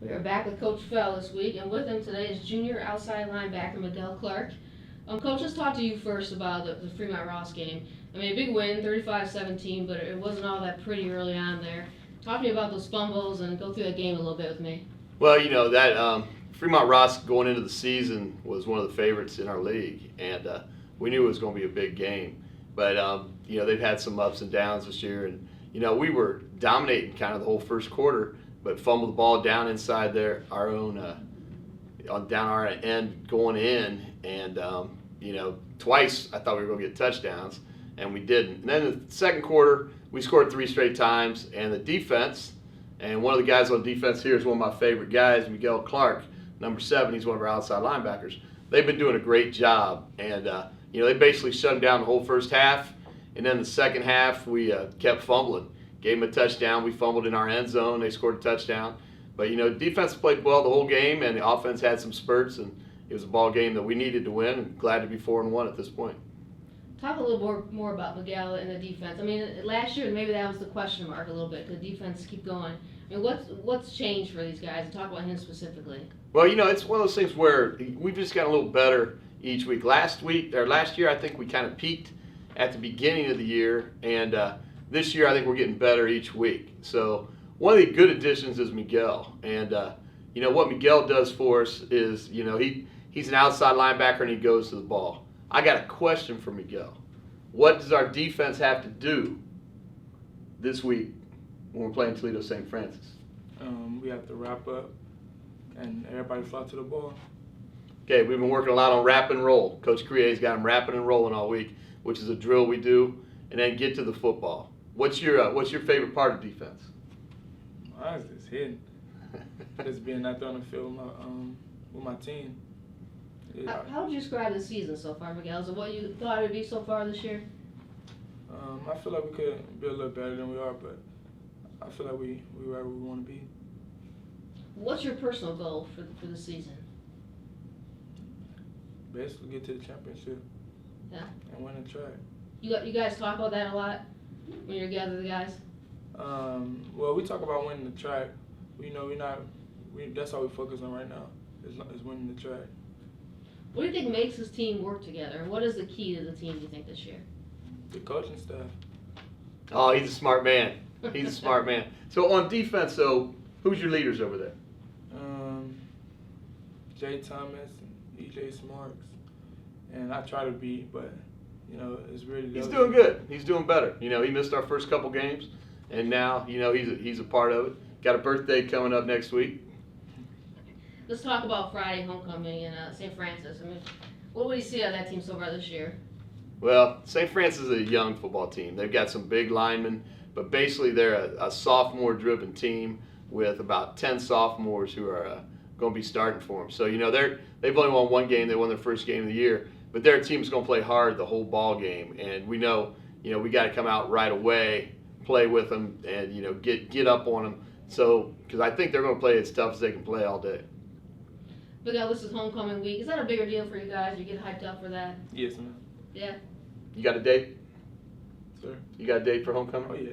We are back with Coach Fell this week, and with him today is junior outside linebacker Miguel Clark. Coach, let's talk to you first about the Fremont Ross game. I mean, a big win, 35-17, but it wasn't all that pretty early on there. Talk to me about those fumbles and go through that game a little bit with me. Well, that Fremont Ross going into the season was one of the favorites in our league, and we knew it was going to be a big game. But they've had some ups and downs this year, and we were dominating kind of the whole first quarter, but fumbled the ball down inside our own down our end going in, and twice I thought we were going to get touchdowns, and we didn't. And then in the second quarter, we scored 3 straight times, and the defense, and one of the guys on defense here is one of my favorite guys, Miguel Clark, number 7. He's one of our outside linebackers. They've been doing a great job, and they basically shut them down the whole first half, and then the second half we kept fumbling. Gave them a touchdown. We fumbled in our end zone. They scored a touchdown. But, defense played well the whole game, and the offense had some spurts, and it was a ball game that we needed to win, and glad to be 4-1 at this point. Talk a little more about Miguel and the defense. I mean, last year maybe that was the question mark a little bit. Could the defense keep going? I mean, what's changed for these guys? And talk about him specifically. Well, it's one of those things where we've just got a little better each week. Last year, I think we kind of peaked at the beginning of the year, and this year I think we're getting better each week. So one of the good additions is Miguel, and what Miguel does for us is he's an outside linebacker and he goes to the ball. I got a question for Miguel. What does our defense have to do this week when we're playing Toledo St. Francis? We have to wrap up and everybody fly to the ball. Okay, we've been working a lot on wrap and roll. Coach Crea's got them wrapping and rolling all week, which is a drill we do, and then get to the football. What's your favorite part of defense? Mine's just hitting. Just being out there on the field with my team. Yeah. How would you describe the season so far, Miguel? Is it what you thought it would be so far this year? I feel like we could be a little better than we are, but I feel like we are where we want to be. What's your personal goal for the season? Basically get to the championship. Yeah. And win the track. You guys talk about that a lot when you're together, the guys? Well, we talk about winning the track. That's all we focus on right now is winning the track. What do you think makes this team work together? And what is the key to the team, do you think, this year? The coaching staff. Oh, he's a smart man. He's a smart man. So on defense, who's your leaders over there? Jay Thomas and E.J. Smarks. And I try to be, but, it's really... He's doing good. He's doing better. He missed our first couple games, and now, he's a part of it. Got a birthday coming up next week. Let's talk about Friday homecoming in St. Francis. I mean, what would you see out of that team so far this year? Well, St. Francis is a young football team. They've got some big linemen, but basically they're a sophomore-driven team with about 10 sophomores who are going to be starting for them. So, they've only won one game. They won their first game of the year, but their team's going to play hard the whole ball game, and we know, we got to come out right away, play with them, and get up on them. So, because I think they're going to play as tough as they can play all day. Miguel, this is homecoming week. Is that a bigger deal for you guys? You get hyped up for that? Yes, ma'am. Yeah. You got a date? Sir? You got a date for homecoming? Oh, yeah.